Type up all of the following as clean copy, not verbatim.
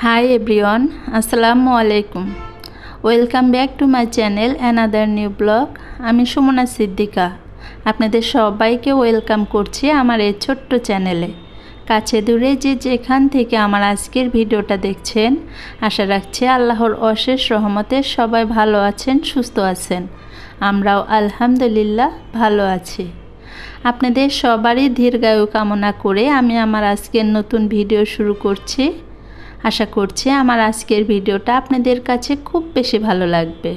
Hi everyone, Assalamu alaikum. Welcome back to my channel another new blog. আমি সুমনা সিদ্দিকা আপনাদের সবাইকে welcome করছি আমার এই ছোট্ট চ্যানেলে। কাছে দূরে যে যেখান থেকে আমার আজকের ভিডিওটা দেখছেন, আশা রাখছি আল্লাহর অশেষ রহমতে সবাই ভালো আছেন, সুস্থ আছেন। আমরাও আলহামদুলিল্লাহ ভালো আছি। আপনাদের সবারই দীর্ঘায়ু কামনা করে আমি আমার আজকের নতুন ভিডিও শুরু করছি। আশা করছি আমার আজকের ভিডিওটা আপনাদের কাছে খুব বেশি ভালো লাগবে।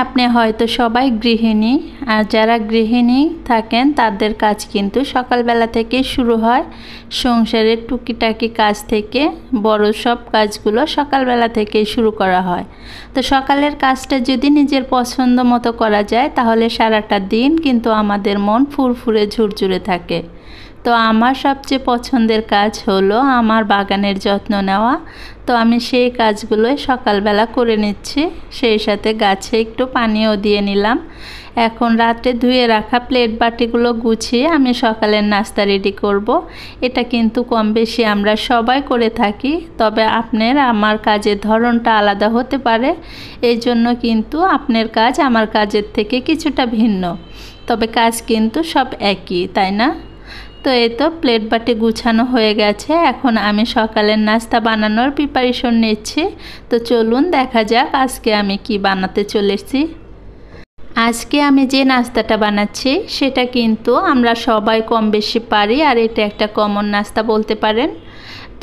আপনি হয়তো সবাই গৃহিণী, আর যারা গৃহিণী থাকেন তাদের কাজ কিন্তু সকালবেলা থেকে শুরু হয়। সংসারের টুকিটাকি কাজ থেকে বড় সব কাজগুলো সকালবেলা থেকেই শুরু করা হয়। তো সকালের কাজটা যদি নিজের পছন্দ মতো করা যায় তাহলে সারাটা দিন কিন্তু আমাদের মন ফুরফুরে ঝুরঝুরে থাকে। তো আমার সবচেয়ে পছন্দের কাজ হলো আমার বাগানের যত্ন নেওয়া। তো আমি সেই কাজগুলোই সকালবেলা করে নিচ্ছি, সেই সাথে গাছে একটু পানিও দিয়ে নিলাম। এখন রাতে ধুয়ে রাখা প্লেট বাটিগুলো গুছিয়ে আমি সকালের নাস্তা রেডি করব। এটা কিন্তু কম বেশি আমরা সবাই করে থাকি, তবে আপনার আমার কাজের ধরনটা আলাদা হতে পারে। এই জন্য কিন্তু আপনার কাজ আমার কাজের থেকে কিছুটা ভিন্ন, তবে কাজ কিন্তু সব একই, তাই না? তো এই তো প্লেট বাটি গুছানো হয়ে গেছে। এখন আমি সকালের নাস্তা বানানোর প্রিপারেশন নিচ্ছি। তো চলুন দেখা যাক আজকে আমি কি বানাতে চলেছি। আজকে আমি যে নাস্তাটা বানাচ্ছি সেটা কিন্তু আমরা সবাই কম বেশি পারি, আর এটা একটা কমন নাস্তা বলতে পারেন।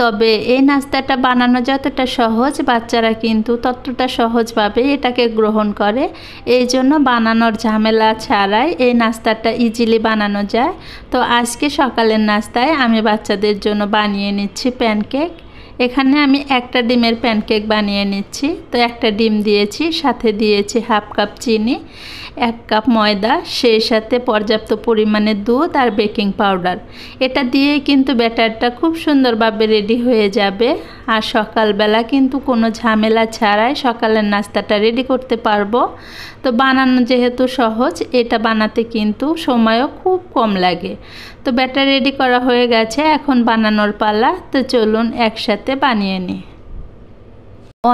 তবে এই নাস্তাটা বানানো যতটা সহজ, বাচ্চারা কিন্তু ততটা সহজভাবে এটাকে গ্রহণ করে। এই জন্য বানানোর ঝামেলা ছাড়াই এই নাস্তাটা ইজিলি বানানো যায়। তো আজকে সকালের নাস্তায় আমি বাচ্চাদের জন্য বানিয়ে নিচ্ছি প্যানকেক। এখানে আমি একটা ডিমের প্যানকেক বানিয়ে নিচ্ছি। তো একটা ডিম দিয়েছি, সাথে দিয়েছি হাফ কাপ চিনি, 1 কাপ ময়দা, সেই সাথে পর্যাপ্ত পরিমাণে দুধ আর বেকিং পাউডার। এটা দিয়ে কিন্তু ব্যাটারটা খুব সুন্দরভাবে রেডি হয়ে যাবে। আর সকালবেলা কিন্তু কোনো ঝামেলা ছাড়াই সকালের নাস্তাটা রেডি করতে পারবো। তো বানানো যেহেতু সহজ, এটা বানাতে কিন্তু সময়ও খুব কম লাগে। তো ব্যাটার রেডি করা হয়ে গেছে, এখন বানানোর পালা। তো চলুন একসাথে বানিয়ে নিই।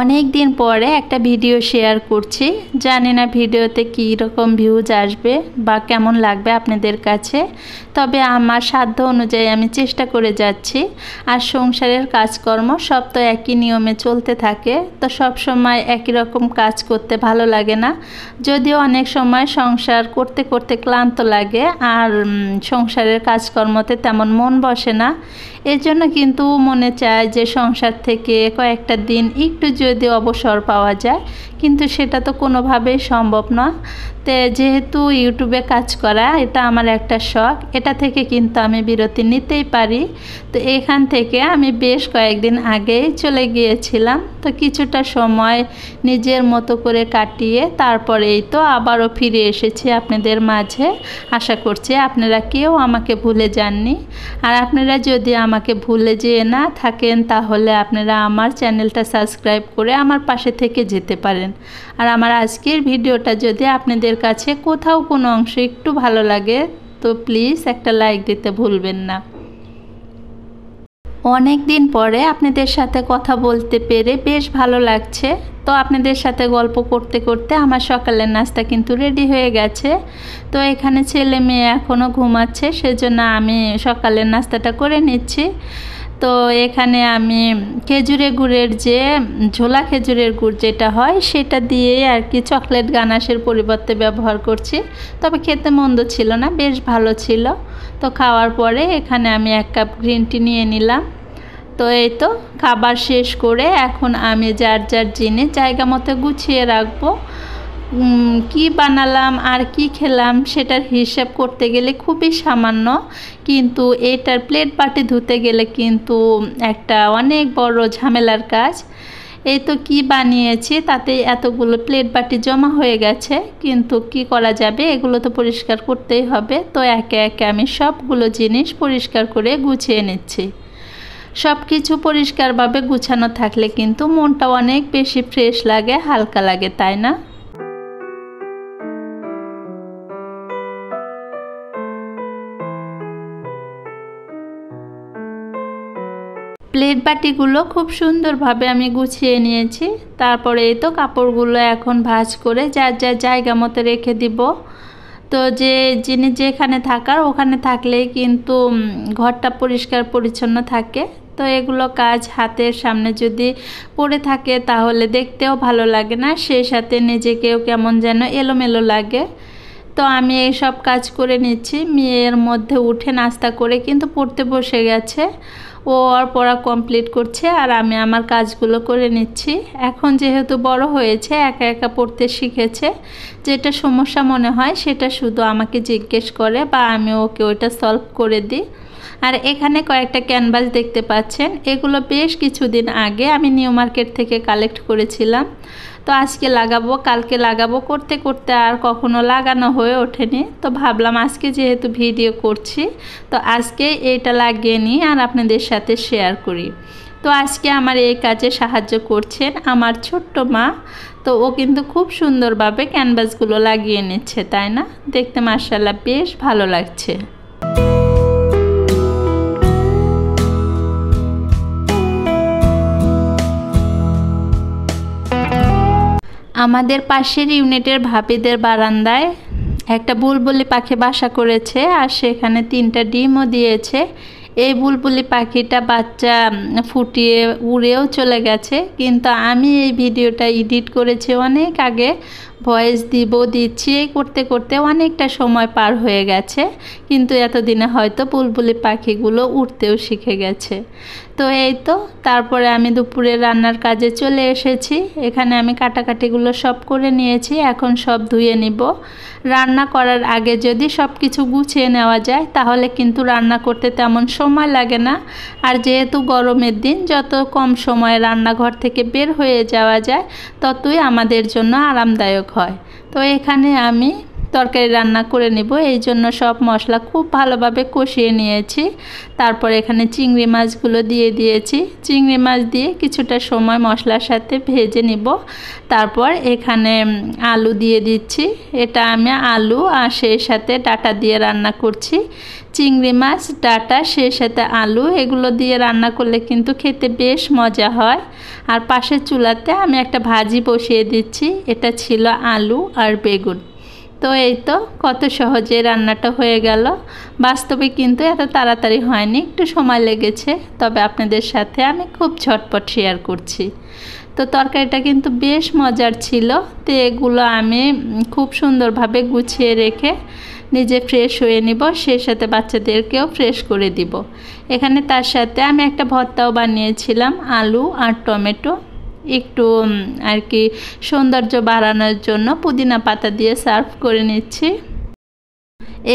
অনেক দিন পরে একটা ভিডিও শেয়ার করছি, জানি না ভিডিওতে কী রকম ভিউজ আসবে বা কেমন লাগবে আপনাদের কাছে, তবে আমার সাধ্য অনুযায়ী আমি চেষ্টা করে যাচ্ছি। আর সংসারের কাজকর্ম সব তো একই নিয়মে চলতে থাকে, তো সব সময় একই রকম কাজ করতে ভালো লাগে না। যদিও অনেক সময় সংসার করতে করতে ক্লান্ত লাগে, আর সংসারের কাজকর্মতে তেমন মন বসে না। এর জন্য কিন্তু মনে চায় যে সংসার থেকে কয়েকটা দিন একটু যদি অবসর পাওয়া যায়, কিন্তু সেটা তো কোনোভাবেই সম্ভব না। তো যেহেতু ইউটিউবে কাজ করা এটা আমার একটা শখ, এটা থেকে কিন্তু আমি বিরতি নিতেই পারি। তো এখান থেকে আমি বেশ কয়েকদিন আগেই চলে গিয়েছিলাম। তো কিছুটা সময় নিজের মতো করে কাটিয়ে তারপরে এই তো আবারও ফিরে এসেছি আপনাদের মাঝে। আশা করছি আপনারা কেউ আমাকে ভুলে যাননি। আর আপনারা যদি আমাকে ভুলে যেয়ে না থাকেন তাহলে আপনারা আমার চ্যানেলটা সাবস্ক্রাইব করে আমার পাশে থেকে যেতে পারেন। আর আমার আজকের ভিডিওটা যদি আপনাদের কাছে কোথাও কোনো অংশ একটু ভালো লাগে তো প্লিজ একটা লাইক দিতে ভুলবেন না। অনেক দিন পরে আপনাদের সাথে কথা বলতে পেরে বেশ ভালো লাগছে। তো আপনাদের সাথে গল্প করতে করতে আমার সকালের নাস্তা কিন্তু রেডি হয়ে গেছে। তো এখানে ছেলে মেয়ে এখনও ঘুমাচ্ছে, সেজন্য আমি সকালের নাস্তাটা করে নিচ্ছি। তো এখানে আমি খেজুরের গুড়ের যে ঝোলা খেজুরের গুড় যেটা হয় সেটা দিয়ে আর কি চকলেট গানাশের পরিবর্তে ব্যবহার করছি। তবে খেতে মন্দ ছিল না, বেশ ভালো ছিল। তো খাওয়ার পরে এখানে আমি 1 কাপ গ্রিন টি নিয়ে নিলাম। তো এই তো খাবার শেষ করে এখন আমি যার যার জিনিস জায়গা মতো গুছিয়ে রাখবো। কি বানালাম আর কি খেলাম সেটার হিসাব করতে গেলে খুবই সামান্য, কিন্তু এটার প্লেট বাটি ধুতে গেলে কিন্তু একটা অনেক বড় ঝামেলার কাজ। এই তো কি বানিয়েছি তাতে এতগুলো প্লেট বাটি জমা হয়ে গেছে, কিন্তু কি করা যাবে, এগুলো তো পরিষ্কার করতেই হবে। তো একে একে আমি সবগুলো জিনিস পরিষ্কার করে গুছিয়ে নিচ্ছি। সব কিছু পরিষ্কারভাবে গুছানো থাকলে কিন্তু মনটা অনেক বেশি ফ্রেশ লাগে, হালকা লাগে, তাই না? প্লেট বাটিগুলো খুব সুন্দরভাবে আমি গুছিয়ে নিয়েছি। তারপরে এই তো কাপড়গুলো এখন ভাঁজ করে যার যার জায়গা মতো রেখে দিব। তো যে জিনিস যেখানে থাকার ওখানে থাকলেই কিন্তু ঘরটা পরিষ্কার পরিচ্ছন্ন থাকে। তো এগুলো কাজ হাতের সামনে যদি পড়ে থাকে তাহলে দেখতেও ভালো লাগে না, সেই সাথে নিজেকেও কেমন যেন এলোমেলো লাগে। তো আমি এই সব কাজ করে নিচ্ছি। মেয়ের মধ্যে উঠে নাস্তা করে কিন্তু পড়তে বসে গেছে, ও আর পড়া কমপ্লিট করছে আর আমি আমার কাজগুলো করে নিচ্ছি। এখন যেহেতু বড় হয়েছে, একা একা পড়তে শিখেছে, যেটা সমস্যা মনে হয় সেটা শুধু আমাকে জিজ্ঞেস করে বা আমি ওকে ওইটা সলভ করে দিই। আর এখানে কয়েকটা ক্যানভাস দেখতে পাচ্ছেন, এগুলো বেশ কিছুদিন আগে আমি নিউ মার্কেট থেকে কালেক্ট করেছিলাম। তো আজকে লাগাবো কালকে লাগাবো করতে করতে আর কখনো লাগানো হয়ে ওঠেনি। তো ভাবলাম আজকে যেহেতু ভিডিও করছি তো আজকে এটা লাগিয়ে নিই আর আপনাদের সাথে শেয়ার করি। তো আজকে আমার এই কাজে সাহায্য করছেন আমার ছোট্ট মা। তো ও কিন্তু খুব সুন্দরভাবে ক্যানভাসগুলো লাগিয়ে নিচ্ছে, তাই না? দেখতে মাশাআল্লাহ বেশ ভালো লাগছে। আমাদের পাশের ইউনিটের ভাবিদের বারান্দায় একটা বুলবুলি পাখি বাসা করেছে আর সেখানে 3টা ডিমও দিয়েছে। এই বুলবুলি পাখিটা বাচ্চা ফুটিয়ে উড়েও চলে গেছে, কিন্তু আমি এই ভিডিওটা এডিট করেছি অনেক আগে, ভয়েস দিচ্ছি, এই করতে করতে অনেকটা সময় পার হয়ে গেছে, কিন্তু এতদিনে হয়তো বুলবুলি পাখিগুলো উড়তেও শিখে গেছে। তো এই তো তারপরে আমি দুপুরে রান্নার কাজে চলে এসেছি। এখানে আমি কাটাকাটিগুলো সব করে নিয়েছি, এখন সব ধুয়ে নিব। রান্না করার আগে যদি সব কিছু গুছিয়ে নেওয়া যায় তাহলে কিন্তু রান্না করতে তেমন সময় লাগে না। আর যেহেতু গরমের দিন, যত কম সময়ে রান্নাঘর থেকে বের হয়ে যাওয়া যায় ততই আমাদের জন্য আরামদায়ক হয়। তো এখানে আমি তরকারি রান্না করে নেব, এই জন্য সব মশলা খুব ভালোভাবে কষিয়ে নিয়েছি। তারপর এখানে চিংড়ি মাছগুলো দিয়ে দিয়েছি, চিংড়ি মাছ দিয়ে কিছুটা সময় মশলার সাথে ভেজে নিব। তারপর এখানে আলু দিয়ে দিচ্ছি, এটা আমি আলু আর সেই সাথে ডাঁটা দিয়ে রান্না করছি। চিংড়ি মাছ, ডাঁটা, সেই সাথে আলু, এগুলো দিয়ে রান্না করলে কিন্তু খেতে বেশ মজা হয়। আর পাশের চুলাতে আমি একটা ভাজি বসিয়ে দিচ্ছি, এটা ছিল আলু আর বেগুন। তো এই তো কত সহজে রান্নাটা হয়ে গেল। বাস্তবে কিন্তু এত তাড়াতাড়ি হয়নি, একটু সময় লেগেছে, তবে আপনাদের সাথে আমি খুব ঝটপট শেয়ার করছি। তো তরকারিটা কিন্তু বেশ মজার ছিল। তো এগুলো আমি খুব সুন্দরভাবে গুছিয়ে রেখে নিজে ফ্রেশ হয়ে নিব, সেই সাথে বাচ্চাদেরকেও ফ্রেশ করে দিব। এখানে তার সাথে আমি একটা ভর্তাও বানিয়েছিলাম, আলু আর টমেটো, একটু আর কি সৌন্দর্য বাড়ানোর জন্য পুদিনা পাতা দিয়ে সার্ভ করে নিচ্ছি।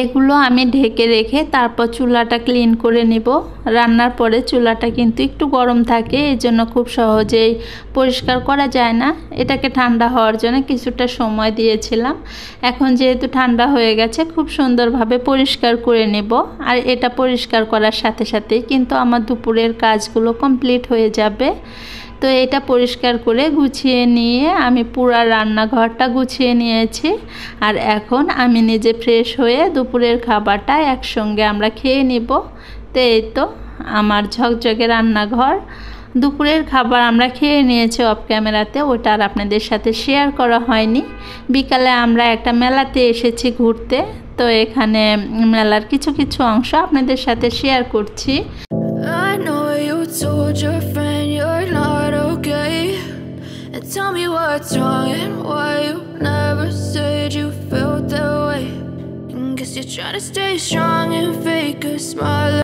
এগুলো আমি ঢেকে রেখে তারপর চুলাটা ক্লিন করে নিব। রান্নার পরে চুলাটা কিন্তু একটু গরম থাকে, এই জন্য খুব সহজেই পরিষ্কার করা যায় না। এটাকে ঠান্ডা হওয়ার জন্য কিছুটা সময় দিয়েছিলাম। এখন যেহেতু ঠান্ডা হয়ে গেছে খুব সুন্দরভাবে পরিষ্কার করে নেব। আর এটা পরিষ্কার করার সাথে সাথেই কিন্তু আমার দুপুরের কাজগুলো কমপ্লিট হয়ে যাবে। তো এটা পরিষ্কার করে গুছিয়ে নিয়ে আমি পুরো রান্নাঘরটা গুছিয়ে নিয়েছি। আর এখন আমি নিজে ফ্রেশ হয়ে দুপুরের খাবারটা একসঙ্গে আমরা খেয়ে নিব। তো এই তো আমার ঝকঝকে রান্নাঘর। দুপুরের খাবার আমরা খেয়ে নিয়েছি অফ ক্যামেরাতে, ওটা আর আপনাদের সাথে শেয়ার করা হয়নি। বিকালে আমরা একটা মেলাতে এসেছি ঘুরতে, তো এখানে মেলার কিছু কিছু অংশ আপনাদের সাথে শেয়ার করছি। Tell me what's wrong and why you never said you felt that way. Guess you're trying to stay strong and fake a smile.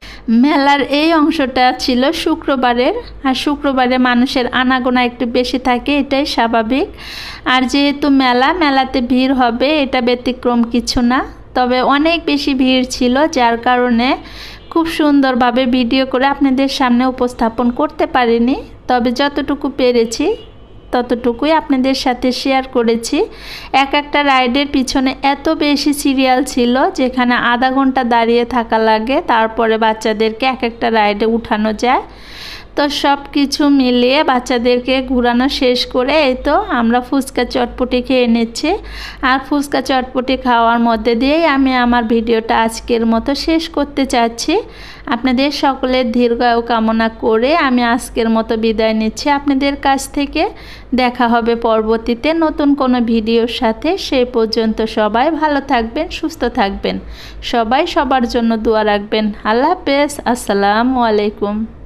মেলার এই অংশটা ছিল শুক্রবারের, আর শুক্রবারে মানুষের আনাগোনা একটু বেশি থাকে, এটাই স্বাভাবিক। আর যেহেতু মেলাতে ভিড় হবে এটা ব্যতিক্রম কিছু না, তবে অনেক বেশি ভিড় ছিল, যার কারণে খুব সুন্দরভাবে ভিডিও করে আপনাদের সামনে উপস্থাপন করতে পারিনি। তবে যতটুকু পেরেছি ততটুকুই আপনাদের সাথে শেয়ার করেছি। একটা রাইডের পিছনে এত বেশি সিরিয়াল ছিল, যেখানে আধা ঘন্টা দাঁড়িয়ে থাকা লাগে, তারপরে বাচ্চাদেরকে একটা রাইডে উঠানো যায়। তো সব কিছু মিলিয়ে বাচ্চাদেরকে ঘোরানো শেষ করে এই তো আমরা ফুচকা চটপটি খেয়ে নিচ্ছি। আর ফুচকা চটপটি খাওয়ার মধ্যে দিয়েই আমি আমার ভিডিওটা আজকের মতো শেষ করতে চাচ্ছি। আপনাদের সকলের দীর্ঘায়ু কামনা করে আমি আজকের মতো বিদায় নিচ্ছি আপনাদের কাছ থেকে। দেখা হবে পরবর্তীতে নতুন কোনো ভিডিওর সাথে। সেই পর্যন্ত সবাই ভালো থাকবেন, সুস্থ থাকবেন, সবাই সবার জন্য দোয়া রাখবেন। আল্লাহ হাফেজ। আসসালামু আলাইকুম।